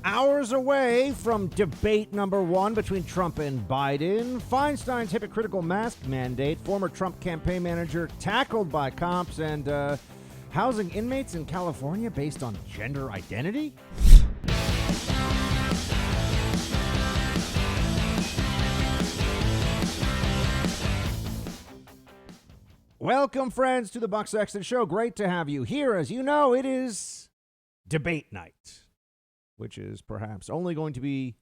Hours away from debate number one between Trump and Biden, Feinstein's hypocritical mask mandate, former Trump campaign manager tackled by cops, and housing inmates in California based on gender identity? Welcome, friends, to the Buck Sexton Show. Great to have you here. As you know, it is debate night, which is perhaps only going to be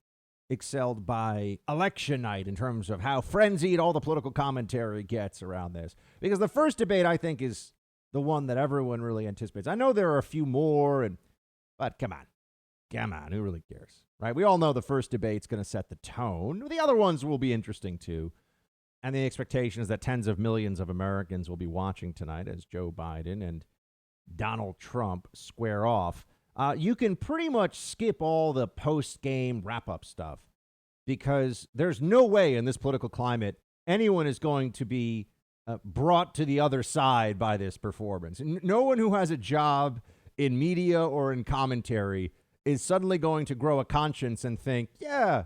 excelled by election night in terms of how frenzied all the political commentary gets around this. Because the first debate, I think, is the one that everyone really anticipates. I know there are a few more, but come on, who really cares, right? We all know the first debate's going to set the tone. The other ones will be interesting, too. And the expectation is that tens of millions of Americans will be watching tonight as Joe Biden and Donald Trump square off. You can pretty much skip all the post-game wrap-up stuff because there's no way in this political climate anyone is going to be brought to the other side by this performance. No one who has a job in media or in commentary is suddenly going to grow a conscience and think, yeah,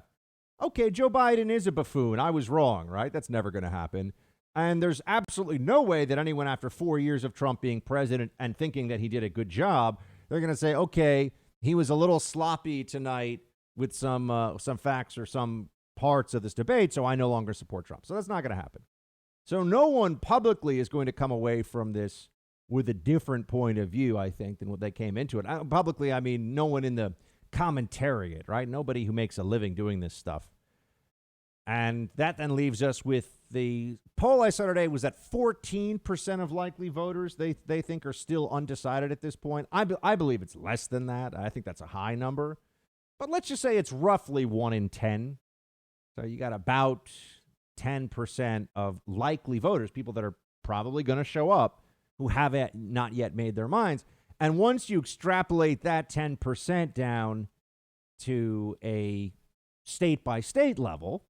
okay, Joe Biden is a buffoon. I was wrong, right? That's never going to happen. And there's absolutely no way that anyone after 4 years of Trump being president and thinking that he did a good job, they're going to say, okay, he was a little sloppy tonight with some facts or some parts of this debate, so I no longer support Trump. So that's not going to happen. So no one publicly is going to come away from this with a different point of view, I think, than what they came into it. Publicly, I mean no one in the commentariat, right? Nobody who makes a living doing this stuff. And that then leaves us with the poll I saw today was that 14% of likely voters they think are still undecided at this point. I believe it's less than that. I think that's a high number. But let's just say it's roughly 1 in 10. So you got about 10% of likely voters, people that are probably going to show up, who have not yet made their minds. And once you extrapolate that 10% down to a state-by-state level,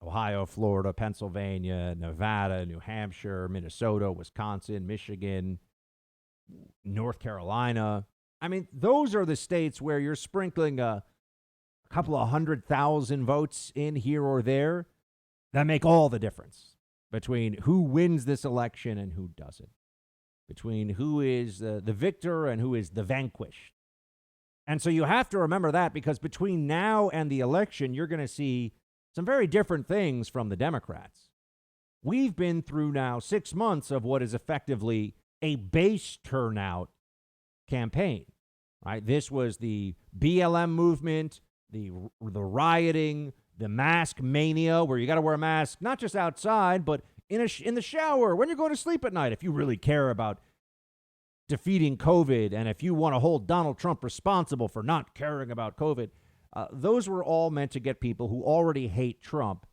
Ohio, Florida, Pennsylvania, Nevada, New Hampshire, Minnesota, Wisconsin, Michigan, North Carolina. I mean, those are the states where you're sprinkling a couple of 100,000 votes in here or there that make all the difference between who wins this election and who doesn't, between who is the victor and who is the vanquished. And so you have to remember that, because between now and the election, you're going to see some very different things from the Democrats. We've been through now 6 months of what is effectively a base turnout campaign, right? This was the BLM movement, the rioting, the mask mania, where you got to wear a mask, not just outside, but in the shower, when you're going to sleep at night, if you really care about defeating COVID, and if you want to hold Donald Trump responsible for not caring about COVID. Those were all meant to get people who already hate Trump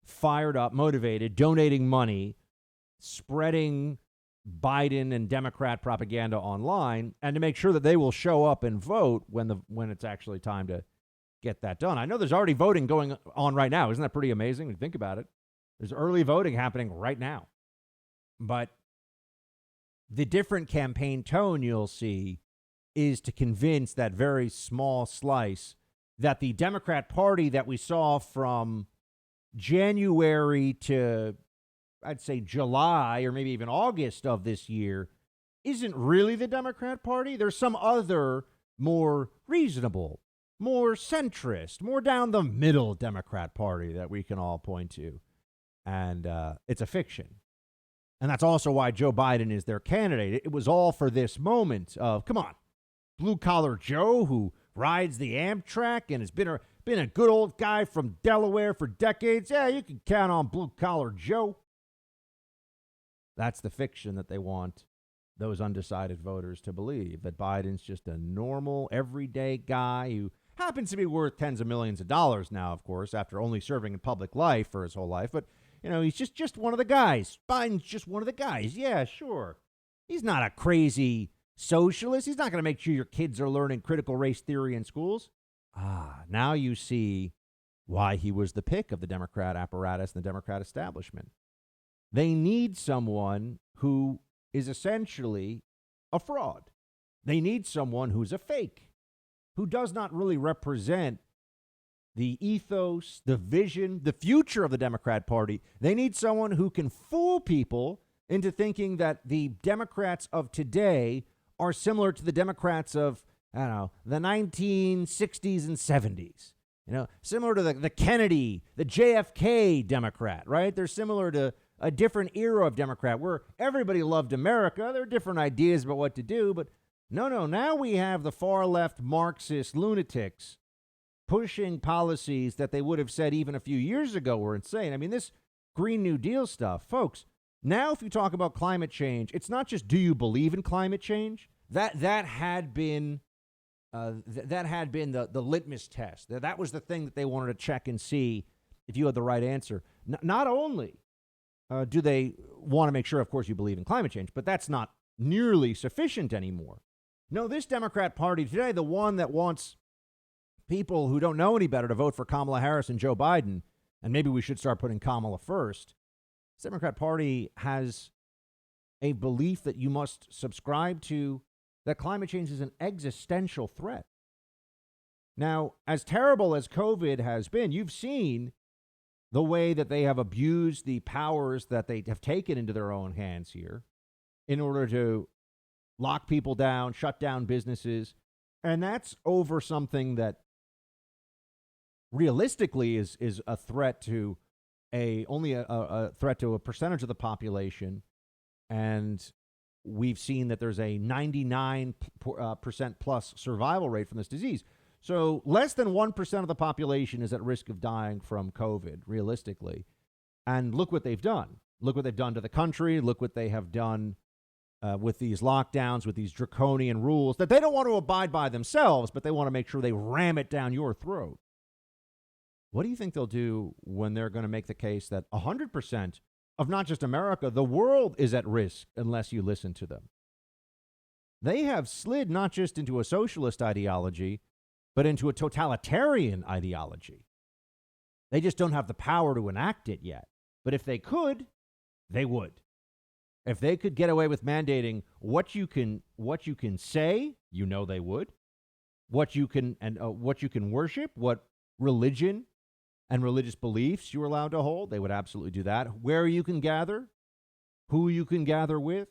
fired up, motivated, donating money, spreading Biden and Democrat propaganda online, and to make sure that they will show up and vote when it's actually time to get that done. I know there's already voting going on right now. Isn't that pretty amazing when you think about it? There's early voting happening right now. But the different campaign tone you'll see is to convince that very small slice that the Democrat Party that we saw from January to, I'd say, July or maybe even August of this year isn't really the Democrat Party. There's some other more reasonable, more centrist, more down the middle Democrat Party that we can all point to. And it's a fiction. And that's also why Joe Biden is their candidate. It was all for this moment of, come on, blue-collar Joe who rides the Amtrak and has been a good old guy from Delaware for decades. Yeah, you can count on blue-collar Joe. That's the fiction that they want those undecided voters to believe, that Biden's just a normal, everyday guy who happens to be worth tens of millions of dollars now, of course, after only serving in public life for his whole life. But, you know, he's just one of the guys. Biden's just one of the guys. Yeah, sure. He's not a crazy socialist. He's not going to make sure your kids are learning critical race theory in schools. Now you see why he was the pick of the Democrat apparatus and the Democrat establishment. They need someone who is essentially a fraud. They need someone who's a fake, who does not really represent the ethos, the vision, the future of the Democrat Party. They need someone who can fool people into thinking that the Democrats of today are similar to the Democrats of, I don't know, the 1960s and 70s. You know, similar to the Kennedy, the JFK Democrat, right? They're similar to a different era of Democrat where everybody loved America. There are different ideas about what to do, but no, now we have the far left Marxist lunatics pushing policies that they would have said even a few years ago were insane. I mean, this Green New Deal stuff, folks, now if you talk about climate change, it's not just do you believe in climate change? That had been the litmus test. That was the thing that they wanted to check and see if you had the right answer. Not only do they want to make sure, of course, you believe in climate change, but that's not nearly sufficient anymore. No, this Democrat Party today, the one that wants people who don't know any better to vote for Kamala Harris and Joe Biden, and maybe we should start putting Kamala first. This Democrat Party has a belief that you must subscribe to, that climate change is an existential threat. Now, as terrible as COVID has been, you've seen the way that they have abused the powers that they have taken into their own hands here in order to lock people down, shut down businesses. And that's over something that realistically is a threat to only a threat to a percentage of the population. And we've seen that there's a 99% plus survival rate from this disease. So less than 1% of the population is at risk of dying from COVID, realistically. And look what they've done. Look what they've done to the country. Look what they have done with these lockdowns, with these draconian rules that they don't want to abide by themselves, but they want to make sure they ram it down your throat. What do you think they'll do when they're going to make the case that 100% of not just America, the world is at risk unless you listen to them? They have slid not just into a socialist ideology, but into a totalitarian ideology. They just don't have the power to enact it yet. But if they could, they would. If they could get away with mandating what you can say, you know they would. What you can worship, what religion and religious beliefs you're allowed to hold, they would absolutely do that. Where you can gather, who you can gather with,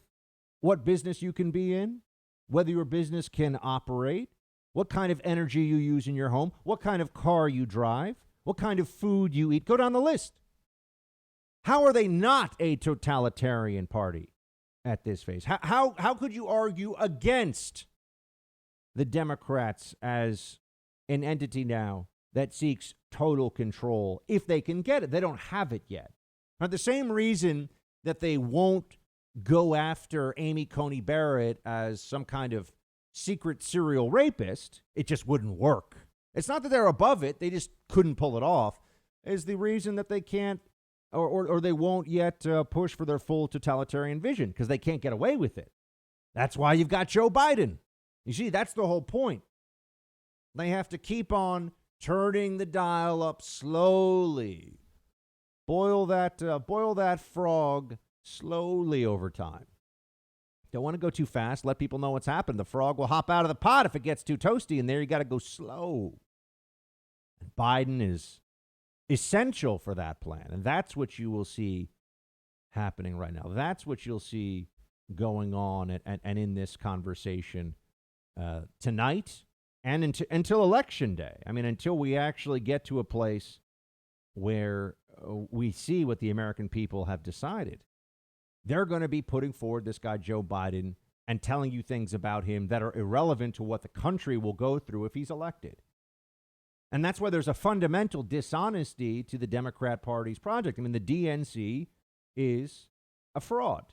what business you can be in, whether your business can operate, what kind of energy you use in your home, what kind of car you drive, what kind of food you eat. Go down the list. How are they not a totalitarian party at this phase? How could you argue against the Democrats as an entity now that seeks total control if they can get it? They don't have it yet. For the same reason that they won't go after Amy Coney Barrett as some kind of secret serial rapist, it just wouldn't work. It's not that they're above it, they just couldn't pull it off, is the reason that they can't or they won't yet push for their full totalitarian vision, because they can't get away with it. That's why you've got Joe Biden. You see, that's the whole point. They have to keep on turning the dial up slowly. Boil that frog slowly over time. Don't want to go too fast. Let people know what's happened. The frog will hop out of the pot if it gets too toasty, and there you got to go slow. And Biden is essential for that plan, and that's what you will see happening right now. That's what you'll see going on and in this conversation tonight and until Election Day. I mean, until we actually get to a place where we see what the American people have decided. They're going to be putting forward this guy, Joe Biden, and telling you things about him that are irrelevant to what the country will go through if he's elected. And that's why there's a fundamental dishonesty to the Democrat Party's project. I mean, the DNC is a fraud.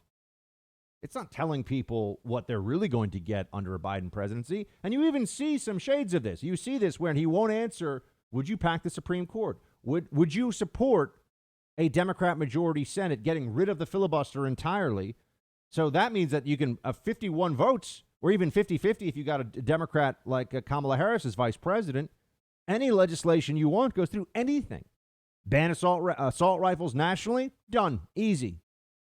It's not telling people what they're really going to get under a Biden presidency. And you even see some shades of this. You see this when he won't answer, would you pack the Supreme Court? Would you support a Democrat majority Senate getting rid of the filibuster entirely? So that means that you can 51 votes, or even 50-50 if you got a Democrat like Kamala Harris as vice president. Any legislation you want goes through anything. Ban assault rifles nationally, done, easy.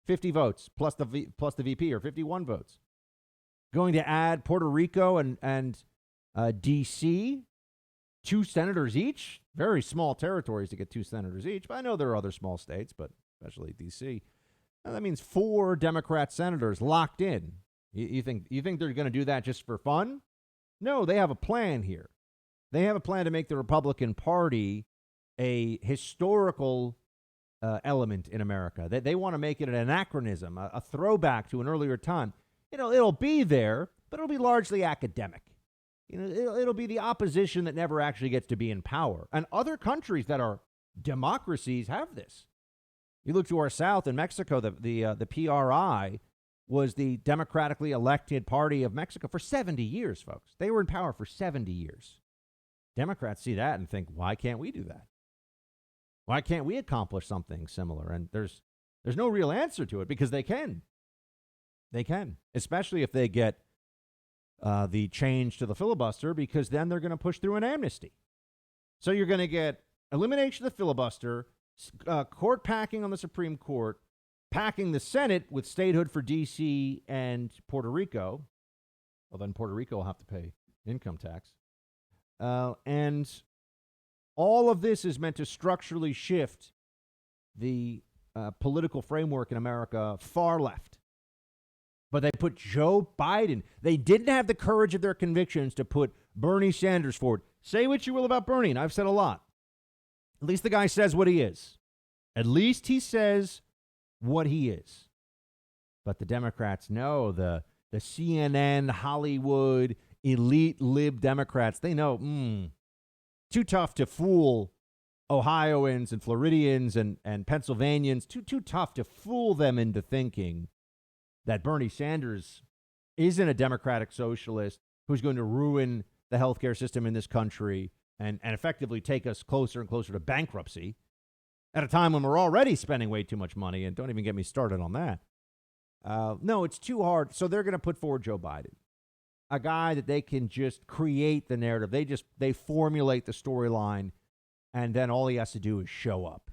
50 votes plus the VP, or 51 votes. Going to add Puerto Rico and D.C., 2 senators each. Very small territories to get 2 senators each. But I know there are other small states, but especially D.C. And that means 4 Democrat senators locked in. You think they're going to do that just for fun? No, they have a plan here. They have a plan to make the Republican Party a historical element in America. They want to make it an anachronism, a throwback to an earlier time. It'll be there, but it'll be largely academic. It'll be the opposition that never actually gets to be in power. And other countries that are democracies have this. You look to our south in Mexico, the PRI was the democratically elected party of Mexico for 70 years, folks. They were in power for 70 years. Democrats see that and think, why can't we do that? Why can't we accomplish something similar? And there's no real answer to it because they can. They can, especially if they get the change to the filibuster, because then they're going to push through an amnesty. So you're going to get elimination of the filibuster, court packing on the Supreme Court, packing the Senate with statehood for D.C. and Puerto Rico. Well, then Puerto Rico will have to pay income tax. And all of this is meant to structurally shift the political framework in America far left. But they put Joe Biden. They didn't have the courage of their convictions to put Bernie Sanders forward. Say what you will about Bernie, and I've said a lot. At least the guy says what he is. At least he says what he is. But the Democrats know, the CNN, Hollywood, elite lib Democrats, they know, too tough to fool Ohioans and Floridians and Pennsylvanians, too tough to fool them into thinking that Bernie Sanders isn't a democratic socialist who's going to ruin the healthcare system in this country and effectively take us closer and closer to bankruptcy at a time when we're already spending way too much money, and don't even get me started on that. No, it's too hard. So they're going to put forward Joe Biden, a guy that they can just create the narrative. They formulate the storyline, and then all he has to do is show up.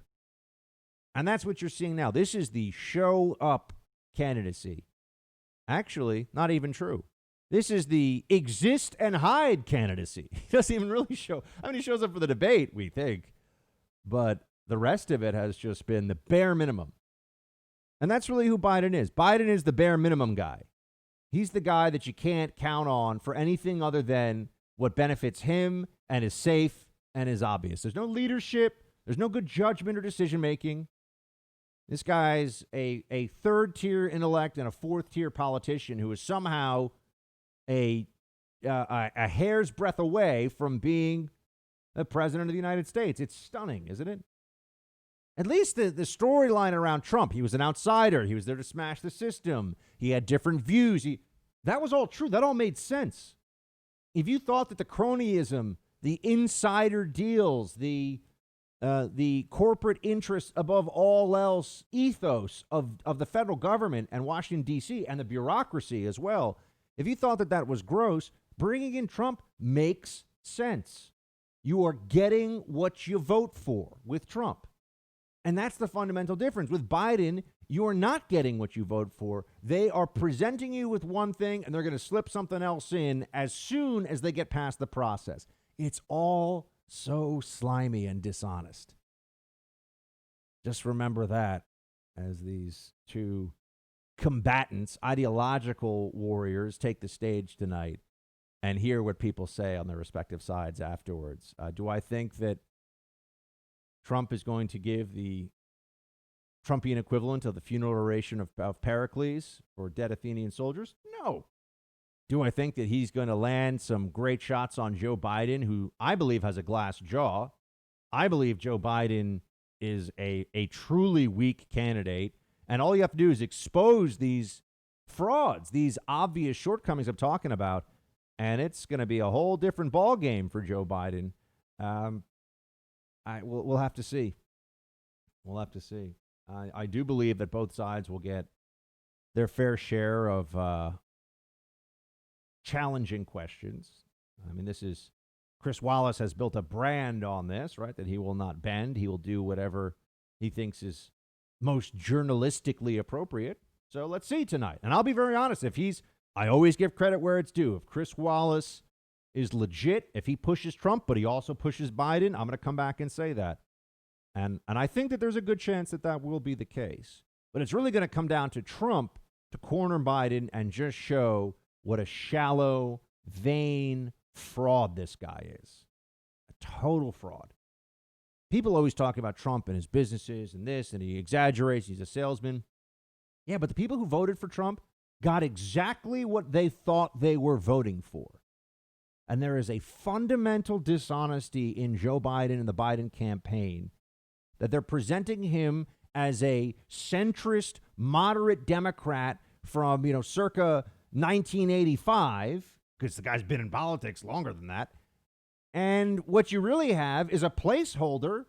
And that's what you're seeing now. This is the show up candidacy. Actually, not even true. This is the exist and hide candidacy. He doesn't even really show. I mean, he shows up for the debate, we think. But the rest of it has just been the bare minimum. And that's really who Biden is. Biden is the bare minimum guy. He's the guy that you can't count on for anything other than what benefits him and is safe and is obvious. There's no leadership. There's no good judgment or decision making. This guy's a third-tier intellect and a fourth-tier politician who is somehow a hair's breadth away from being the president of the United States. It's stunning, isn't it? At least the storyline around Trump, he was an outsider. He was there to smash the system. He had different views. That was all true. That all made sense. If you thought that the cronyism, the insider deals, the corporate interests above all else ethos of the federal government and Washington, D.C., and the bureaucracy as well, if you thought that was gross, bringing in Trump makes sense. You are getting what you vote for with Trump. And that's the fundamental difference. With Biden, you are not getting what you vote for. They are presenting you with one thing, and they're going to slip something else in as soon as they get past the process. It's all so slimy and dishonest. Just remember that as these two combatants, ideological warriors, take the stage tonight and hear what people say on their respective sides afterwards. Do I think that Trump is going to give the Trumpian equivalent of the funeral oration of Pericles for dead Athenian soldiers? No. Do I think that he's going to land some great shots on Joe Biden, who I believe has a glass jaw? I believe Joe Biden is a truly weak candidate, and all you have to do is expose these frauds, these obvious shortcomings I'm talking about, and it's going to be a whole different ballgame for Joe Biden. We'll have to see. We'll have to see. I do believe that both sides will get their fair share of challenging questions. I mean, Chris Wallace has built a brand on this, right? That he will not bend. He will do whatever he thinks is most journalistically appropriate. So let's see tonight. And I'll be very honest. I always give credit where it's due. If Chris Wallace is legit if he pushes Trump, but he also pushes Biden. I'm going to come back and say that. And I think that there's a good chance that that will be the case. But it's really going to come down to Trump to corner Biden and just show what a shallow, vain fraud this guy is. A total fraud. People always talk about Trump and his businesses and this, and he exaggerates. He's a salesman. Yeah, but the people who voted for Trump got exactly what they thought they were voting for. And there is a fundamental dishonesty in Joe Biden and the Biden campaign that they're presenting him as a centrist, moderate Democrat from, circa 1985, because the guy's been in politics longer than that. And what you really have is a placeholder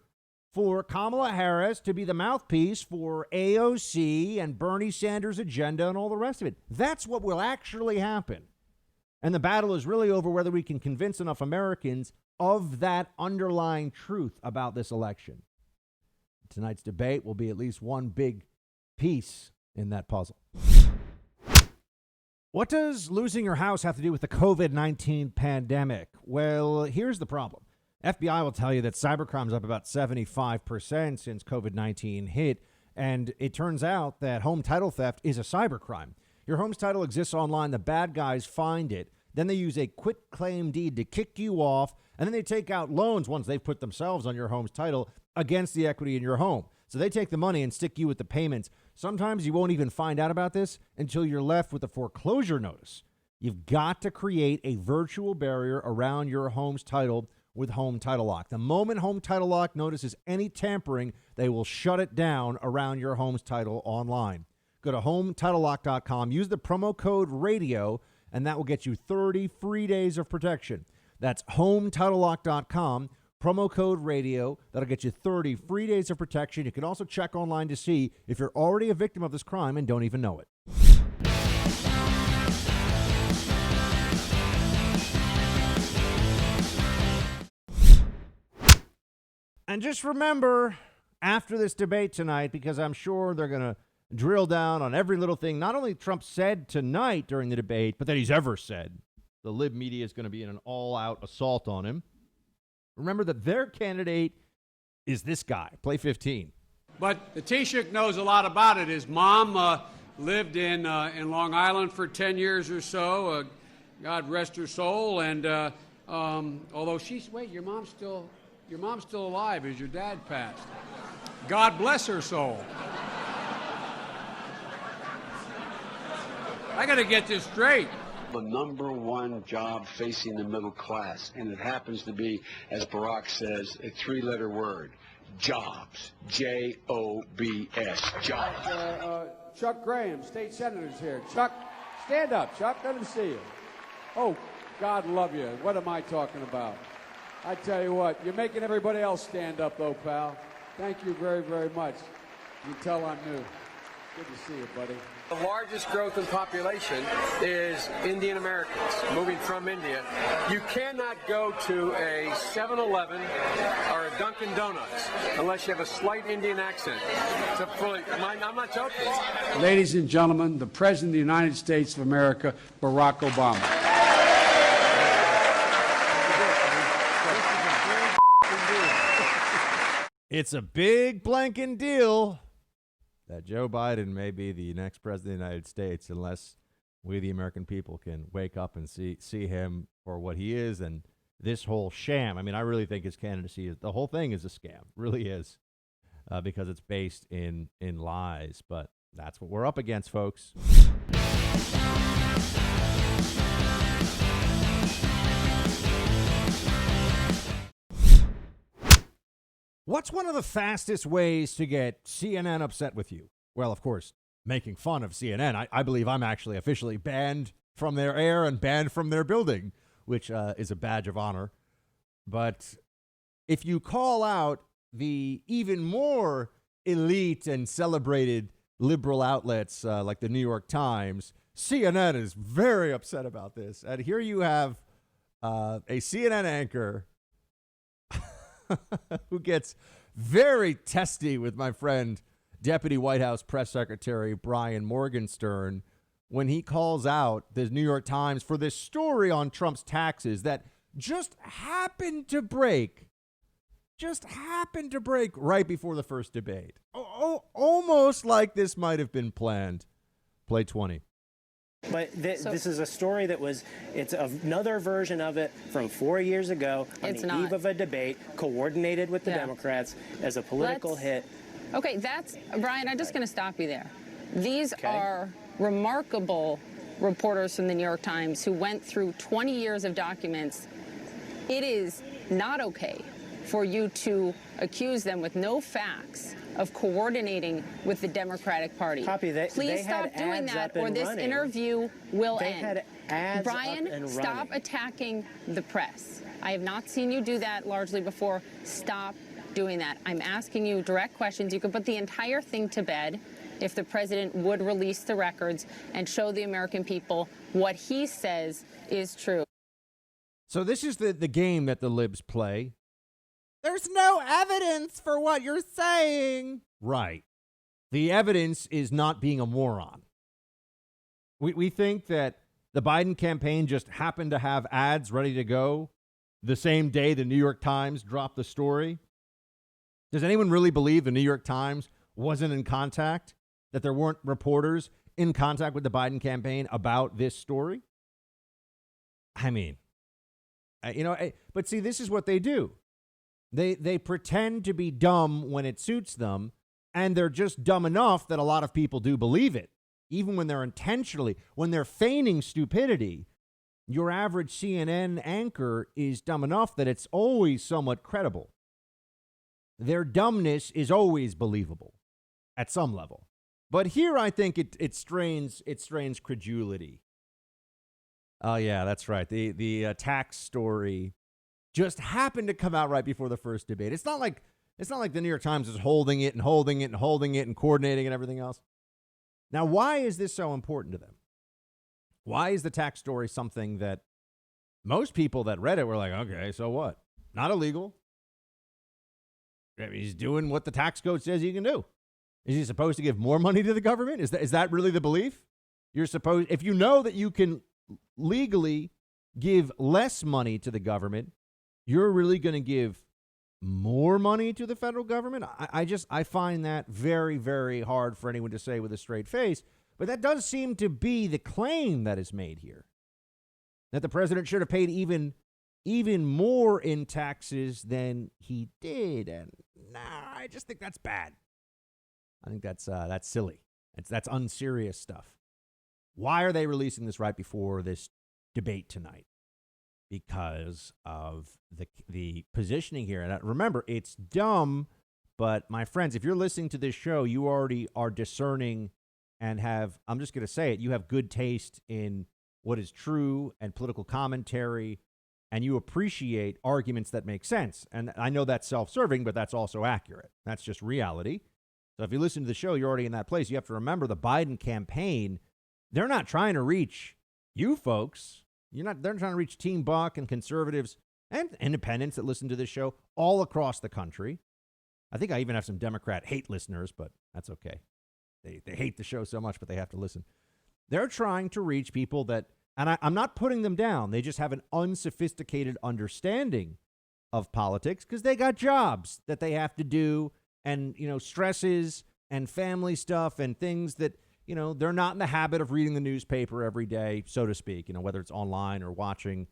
for Kamala Harris to be the mouthpiece for AOC and Bernie Sanders' agenda and all the rest of it. That's what will actually happen. And the battle is really over whether we can convince enough Americans of that underlying truth about this election. Tonight's debate will be at least one big piece in that puzzle. What does losing your house have to do with the COVID-19 pandemic? Well, here's the problem. FBI will tell you that cybercrime's up about 75% since COVID-19 hit, and it turns out that home title theft is a cybercrime. Your home's title exists online, the bad guys find it, then they use a quit claim deed to kick you off, and then they take out loans once they've put themselves on your home's title against the equity in your home. So they take the money and stick you with the payments. Sometimes you won't even find out about this until you're left with a foreclosure notice. You've got to create a virtual barrier around your home's title with Home Title Lock. The moment Home Title Lock notices any tampering, they will shut it down around your home's title online. Go to HomeTitleLock.com, use the promo code RADIO, and that will get you 30 free days of protection. That's HomeTitleLock.com. Promo code RADIO. That'll get you 30 free days of protection. You can also check online to see if you're already a victim of this crime and don't even know it. And just remember, after this debate tonight, because I'm sure they're going to drill down on every little thing, not only Trump said tonight during the debate, but that he's ever said. The lib media is going to be in an all-out assault on him. Remember that their candidate is this guy. Play 15. But the Taoiseach knows a lot about it. His mom lived in Long Island for 10 years or so. God rest her soul. And although your mom's still alive as your dad passed. God bless her soul. I got to get this straight. The number one job facing the middle class, and it happens to be, as Barack says, a three-letter word: jobs. J-O-B-S. Jobs. Chuck Graham, state senator's here. Chuck, stand up. Chuck, let him see you. Oh, God love you. What am I talking about? I tell you what, you're making everybody else stand up, though, pal. Thank you very, very much. You can tell I'm new. Good to see you, buddy. The largest growth in population is Indian Americans moving from India. You cannot go to a 7-Eleven or a Dunkin' Donuts unless you have a slight Indian accent. I'm not joking. Ladies and gentlemen, the President of the United States of America, Barack Obama. It's a big blanking deal that Joe Biden may be the next president of the United States unless we, the American people, can wake up and see him for what he is and this whole sham. I mean, I really think his candidacy the whole thing is a scam. Really is, because it's based in lies. But that's what we're up against, folks. What's one of the fastest ways to get CNN upset with you? Well, of course, making fun of CNN. I believe I'm actually officially banned from their air and banned from their building, which is a badge of honor. But if you call out the even more elite and celebrated liberal outlets like the New York Times, CNN is very upset about this. And here you have a CNN anchor who gets very testy with my friend, Deputy White House Press Secretary Brian Morgenstern, when he calls out the New York Times for this story on Trump's taxes that just happened to break right before the first debate. Almost like this might have been planned. Play 20. But this is a story it's another version of it from 4 years ago on the eve of a debate, coordinated with the Democrats as a political hit. Okay, Brian, I'm just going to stop you there. These are remarkable reporters from the New York Times who went through 20 years of documents. It is not okay for you to accuse them with no facts of coordinating with the Democratic Party. Please stop doing that, or this interview will end. Brian, stop attacking the press. I have not seen you do that largely before. Stop doing that. I'm asking you direct questions. You could put the entire thing to bed if the president would release the records and show the American people what he says is true. So this is the game that the libs play. There's no evidence for what you're saying. Right. The evidence is not being a moron. We think that the Biden campaign just happened to have ads ready to go the same day the New York Times dropped the story. Does anyone really believe the New York Times wasn't in contact, that there weren't reporters in contact with the Biden campaign about this story? I mean, but see, this is what they do. They pretend to be dumb when it suits them, and they're just dumb enough that a lot of people do believe it. Even when when they're feigning stupidity, your average CNN anchor is dumb enough that it's always somewhat credible. Their dumbness is always believable at some level. But here I think it strains credulity. Oh, yeah, that's right. The tax story just happened to come out right before the first debate. It's not like the New York Times is holding it and coordinating and everything else. Now, why is this so important to them? Why is the tax story something that most people that read it were like, okay, so what? Not illegal. I mean, he's doing what the tax code says he can do. Is he supposed to give more money to the government? Is that really the belief? If you know that you can legally give less money to the government, you're really going to give more money to the federal government? I find that very, very hard for anyone to say with a straight face. But that does seem to be the claim that is made here, that the president should have paid even more in taxes than he did. And I just think that's bad. I think that's silly. That's unserious stuff. Why are they releasing this right before this debate tonight? Because of the positioning here. And remember, it's dumb, but my friends, if you're listening to this show, you already are discerning and I'm just going to say it, you have good taste in what is true and political commentary, and you appreciate arguments that make sense. And I know that's self-serving, but that's also accurate. That's just reality. So if you listen to the show, you're already in that place. You have to remember the Biden campaign, they're not trying to reach you folks. They're trying to reach Team Buck and conservatives and independents that listen to this show all across the country. I think I even have some Democrat hate listeners, but that's okay. They hate the show so much, but they have to listen. They're trying to reach people that, and I'm not putting them down, they just have an unsophisticated understanding of politics because they got jobs that they have to do and, stresses and family stuff and things that, they're not in the habit of reading the newspaper every day, so to speak, whether it's online or watching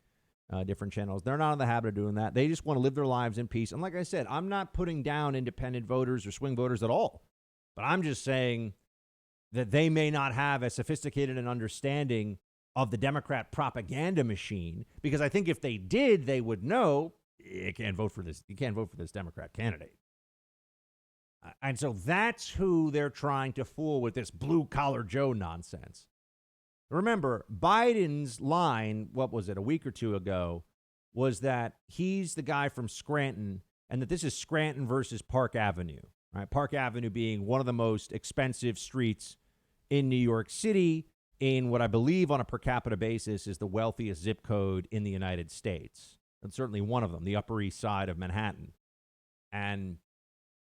different channels. They're not in the habit of doing that. They just want to live their lives in peace. And like I said, I'm not putting down independent voters or swing voters at all. But I'm just saying that they may not have as sophisticated an understanding of the Democrat propaganda machine, because I think if they did, they would know you can't vote for this. You can't vote for this Democrat candidate. And so that's who they're trying to fool with this blue-collar Joe nonsense. Remember, Biden's line, what was it, a week or two ago, was that he's the guy from Scranton and that this is Scranton versus Park Avenue. Right? Park Avenue being one of the most expensive streets in New York City, in what I believe on a per capita basis is the wealthiest zip code in the United States. And certainly one of them, the Upper East Side of Manhattan. And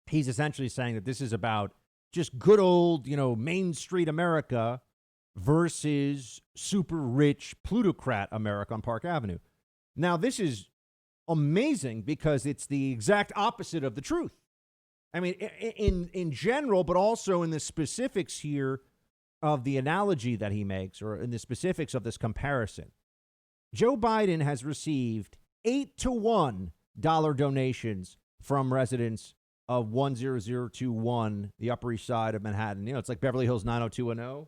he's essentially saying that this is about just good old, Main Street America versus super rich plutocrat America on Park Avenue. Now, this is amazing because it's the exact opposite of the truth. I mean, in general, but also in the specifics here of the analogy that he makes, or in the specifics of this comparison. Joe Biden has received 8-to-1 dollar donations from residents of 10021, the Upper East Side of Manhattan. You know, it's like Beverly Hills 90210.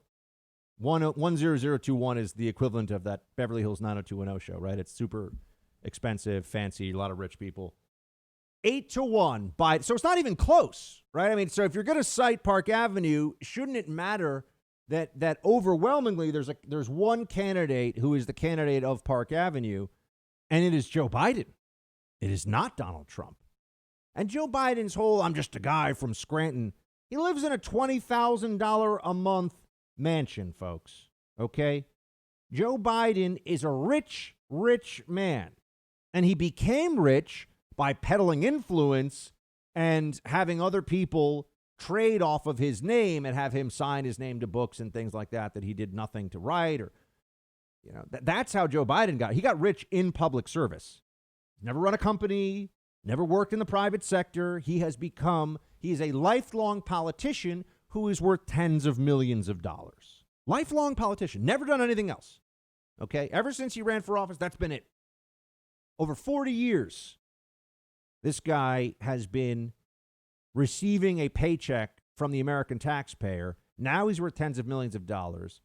10021 is the equivalent of that Beverly Hills 90210 show, right? It's super expensive, fancy, a lot of rich people. 8-to-1 Biden. So it's not even close, right? I mean, so if you're going to cite Park Avenue, shouldn't it matter that overwhelmingly there's one candidate who is the candidate of Park Avenue, and it is Joe Biden. It is not Donald Trump. And Joe Biden's whole, I'm just a guy from Scranton, he lives in a $20,000 a month mansion, folks, okay? Joe Biden is a rich, rich man, and he became rich by peddling influence and having other people trade off of his name and have him sign his name to books and things like that he did nothing to write, or, you know, that's how Joe Biden got. He got rich in public service. Never run a company, never worked in the private sector. He is a lifelong politician who is worth tens of millions of dollars. Lifelong politician, never done anything else. Okay, ever since he ran for office, that's been it. Over 40 years, this guy has been receiving a paycheck from the American taxpayer. Now he's worth tens of millions of dollars,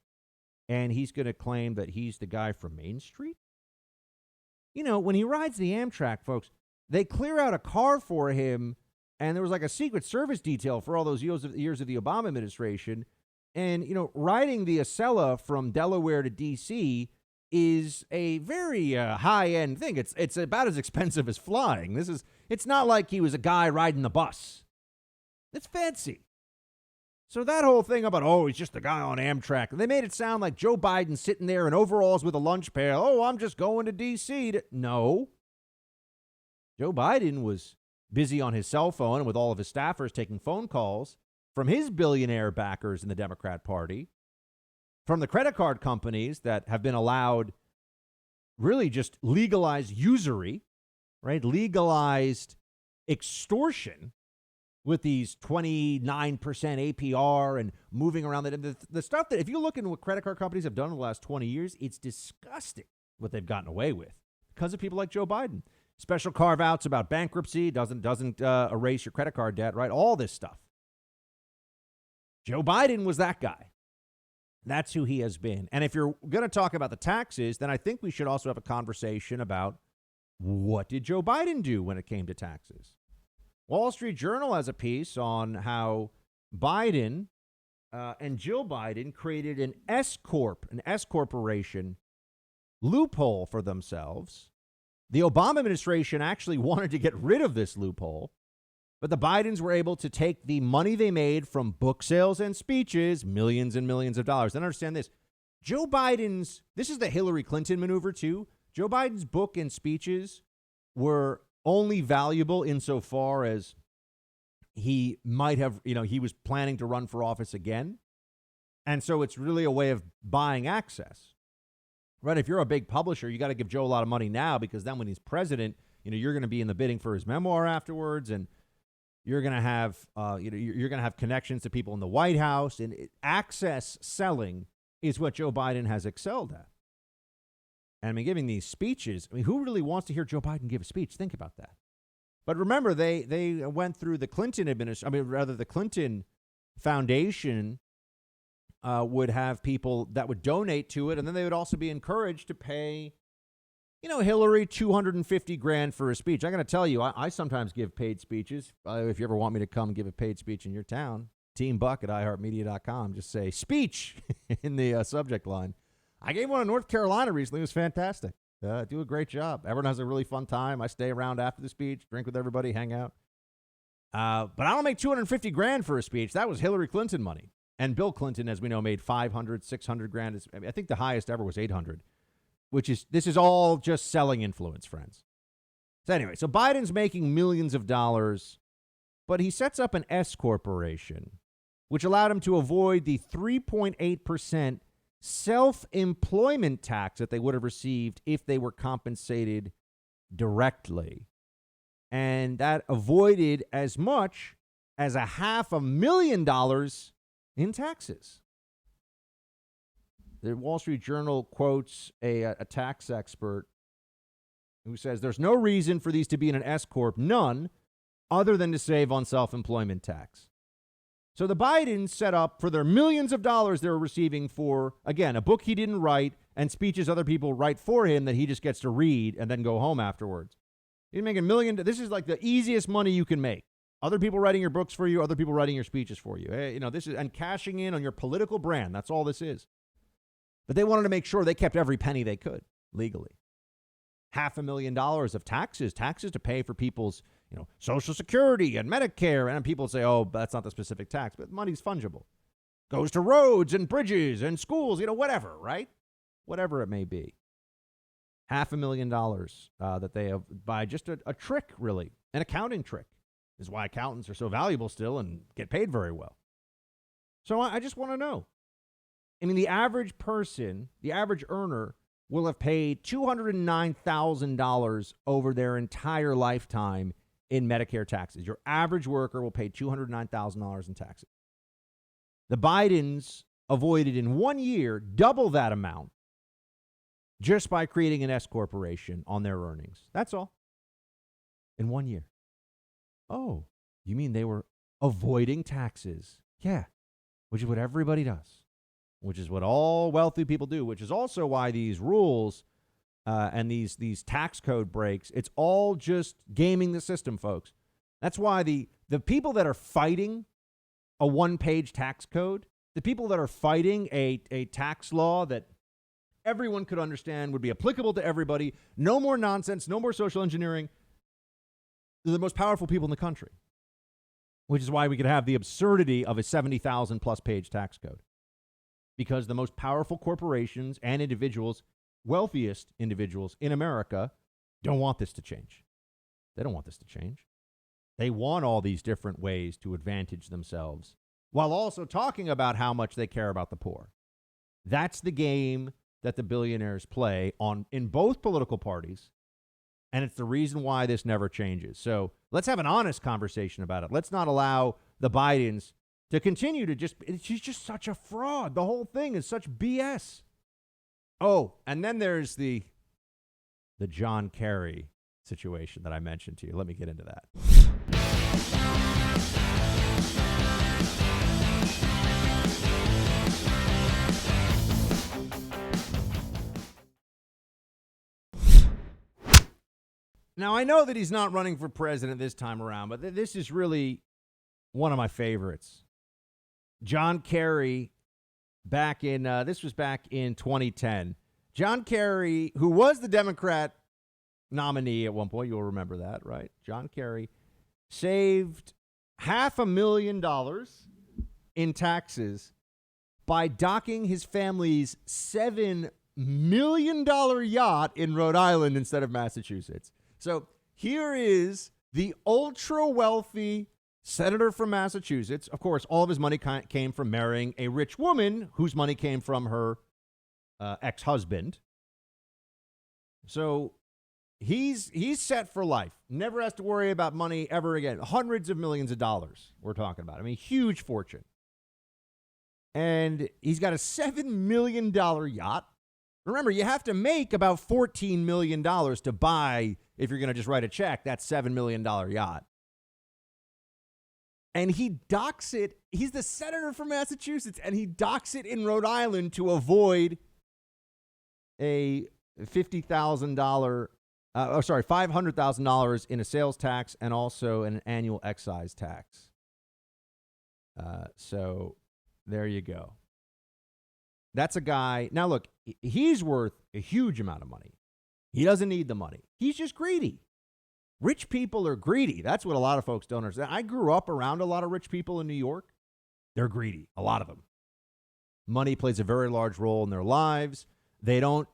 and he's going to claim that he's the guy from Main Street? You know, when he rides the Amtrak, folks, they clear out a car for him, and there was like a Secret Service detail for all those years of the Obama administration. And, you know, riding the Acela from Delaware to D.C. is a very high-end thing. It's about as expensive as flying. It's not like he was a guy riding the bus. It's fancy. So that whole thing about, he's just a guy on Amtrak, they made it sound like Joe Biden sitting there in overalls with a lunch pail. I'm just going to D.C. No. Joe Biden was busy on his cell phone and with all of his staffers taking phone calls from his billionaire backers in the Democrat Party, from the credit card companies that have been allowed really just legalized usury, right? Legalized extortion with these 29% APR and moving around the stuff that, if you look into what credit card companies have done in the last 20 years, it's disgusting what they've gotten away with because of people like Joe Biden. Special carve-outs about bankruptcy, doesn't erase your credit card debt, right? All this stuff. Joe Biden was that guy. That's who he has been. And if you're going to talk about the taxes, then I think we should also have a conversation about what did Joe Biden do when it came to taxes. Wall Street Journal has a piece on how Biden and Jill Biden created an S corporation loophole for themselves. The Obama administration actually wanted to get rid of this loophole, but the Bidens were able to take the money they made from book sales and speeches, millions and millions of dollars. And understand this, this is the Hillary Clinton maneuver too. Joe Biden's book and speeches were only valuable insofar as he might have, he was planning to run for office again. And so it's really a way of buying access, right? If you're a big publisher, you got to give Joe a lot of money now, because then when he's president, you're going to be in the bidding for his memoir afterwards, and you're going to have, you're going to have connections to people in the White House, and access selling is what Joe Biden has excelled at. And giving these speeches, who really wants to hear Joe Biden give a speech? Think about that. But remember, they went through the Clinton administration, the Clinton Foundation would have people that would donate to it, and then they would also be encouraged to pay, Hillary $250,000 for a speech. I'm going to tell you, I sometimes give paid speeches. If you ever want me to come give a paid speech in your town, Team Buck at iHeartMedia.com, just say speech in the subject line. I gave one in North Carolina recently. It was fantastic. Do a great job. Everyone has a really fun time. I stay around after the speech, drink with everybody, hang out. But I don't make $250,000 for a speech. That was Hillary Clinton money. And Bill Clinton, as we know, made $500,000, $600,000. I think the highest ever was $800,000, this is all just selling influence, friends. So anyway, so Biden's making millions of dollars, but he sets up an S corporation, which allowed him to avoid the 3.8% self-employment tax that they would have received if they were compensated directly. And that avoided as much as $500,000 in taxes. The Wall Street Journal quotes a tax expert who says there's no reason for these to be in an S-corp, none, other than to save on self-employment tax. So the Bidens set up for their millions of dollars they're receiving for, again, a book he didn't write and speeches other people write for him that he just gets to read and then go home afterwards. He's making $1 million. This is like the easiest money you can make. Other people writing your books for you, other people writing your speeches for you. This is, and cashing in on your political brand. That's all this is. But they wanted to make sure they kept every penny they could legally. $500,000 of taxes to pay for people's, Social Security and Medicare. And people say, oh, that's not the specific tax, but money's fungible. Goes to roads and bridges and schools, whatever, right? Whatever it may be. $500,000 that they have by just a trick, really, an accounting trick. Is why accountants are so valuable still and get paid very well. So I just want to know. I mean, the average person, the average earner, will have paid $209,000 over their entire lifetime in Medicare taxes. Your average worker will pay $209,000 in taxes. The Bidens avoided in 1 year double that amount just by creating an S corporation on their earnings. That's all. In 1 year. Oh, you mean they were avoiding taxes? Yeah, which is what everybody does, which is what all wealthy people do, which is also why these rules and these tax code breaks, it's all just gaming the system, folks. That's why the people that are fighting a one-page tax code, the people that are fighting a tax law that everyone could understand would be applicable to everybody, no more nonsense, no more social engineering, they're the most powerful people in the country, which is why we could have the absurdity of a 70,000 plus page tax code. Because the most powerful corporations and individuals, wealthiest individuals in America, don't want this to change. They don't want this to change. They want all these different ways to advantage themselves while also talking about how much they care about the poor. That's the game that the billionaires play in both political parties. And it's the reason why this never changes. So let's have an honest conversation about it. Let's not allow the Bidens to continue to she's just such a fraud. The whole thing is such BS. Oh, and then there's the John Kerry situation that I mentioned to you. Let me get into that. Now, I know that he's not running for president this time around, but this is really one of my favorites. John Kerry, this was back in 2010. John Kerry, who was the Democrat nominee at one point, you'll remember that, right? John Kerry saved $500,000 in taxes by docking his family's $7 million yacht in Rhode Island instead of Massachusetts. So here is the ultra-wealthy senator from Massachusetts. Of course, all of his money came from marrying a rich woman whose money came from her ex-husband. So he's set for life. Never has to worry about money ever again. Hundreds of millions of dollars we're talking about. I mean, huge fortune. And he's got a $7 million yacht. Remember, you have to make about $14 million to buy, if you're going to just write a check, that $7 million yacht. And he docks it. He's the senator from Massachusetts, and he docks it in Rhode Island to avoid a $500,000 in a sales tax and also an annual excise tax. So there you go. That's a guy. Now, look, he's worth a huge amount of money. He doesn't need the money. He's just greedy. Rich people are greedy. That's what a lot of folks don't understand. I grew up around a lot of rich people in New York. They're greedy, a lot of them. Money plays a very large role in their lives. They don't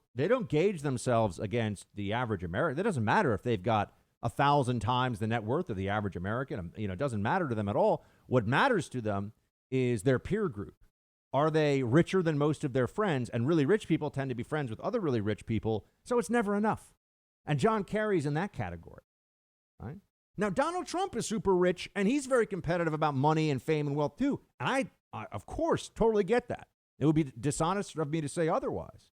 gauge themselves against the average American. It doesn't matter if they've got 1,000 times the net worth of the average American. It doesn't matter to them at all. What matters to them is their peer group. Are they richer than most of their friends? And really rich people tend to be friends with other really rich people, so it's never enough. And John Kerry's in that category, right? Now, Donald Trump is super rich, and he's very competitive about money and fame and wealth, too. And I, of course, totally get that. It would be dishonest of me to say otherwise.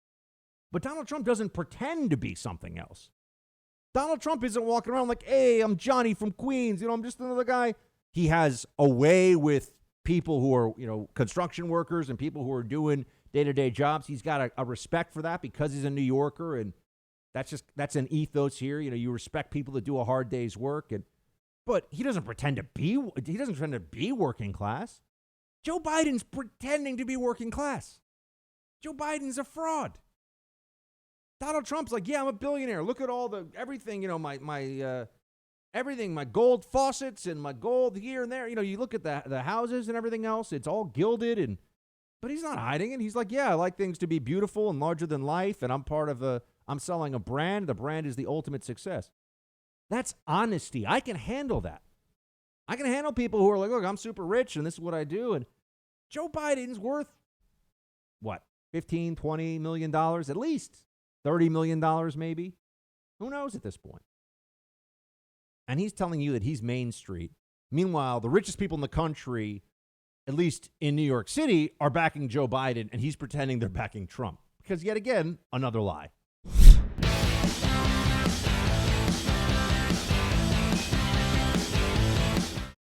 But Donald Trump doesn't pretend to be something else. Donald Trump isn't walking around like, hey, I'm Johnny from Queens. I'm just another guy. He has a way with people who are, construction workers and people who are doing day-to-day jobs. He's got a respect for that because he's a New Yorker, and that's an ethos here. You respect people that do a hard day's work, but he doesn't pretend to be working class. Joe Biden's pretending to be working class. Joe Biden's a fraud. Donald Trump's like, yeah, I'm a billionaire. Look at all everything, my everything, my gold faucets and my gold here and there. You look at the houses and everything else. It's all gilded, but he's not hiding it. He's like, yeah, I like things to be beautiful and larger than life, and I'm selling a brand. The brand is the ultimate success. That's honesty. I can handle that. I can handle people who are like, look, I'm super rich and this is what I do. And Joe Biden's worth, what, $15, $20 million at least? $30 million maybe? Who knows at this point? And he's telling you that he's Main Street. Meanwhile, the richest people in the country, at least in New York City, are backing Joe Biden, and he's pretending they're backing Trump. Because yet again, another lie.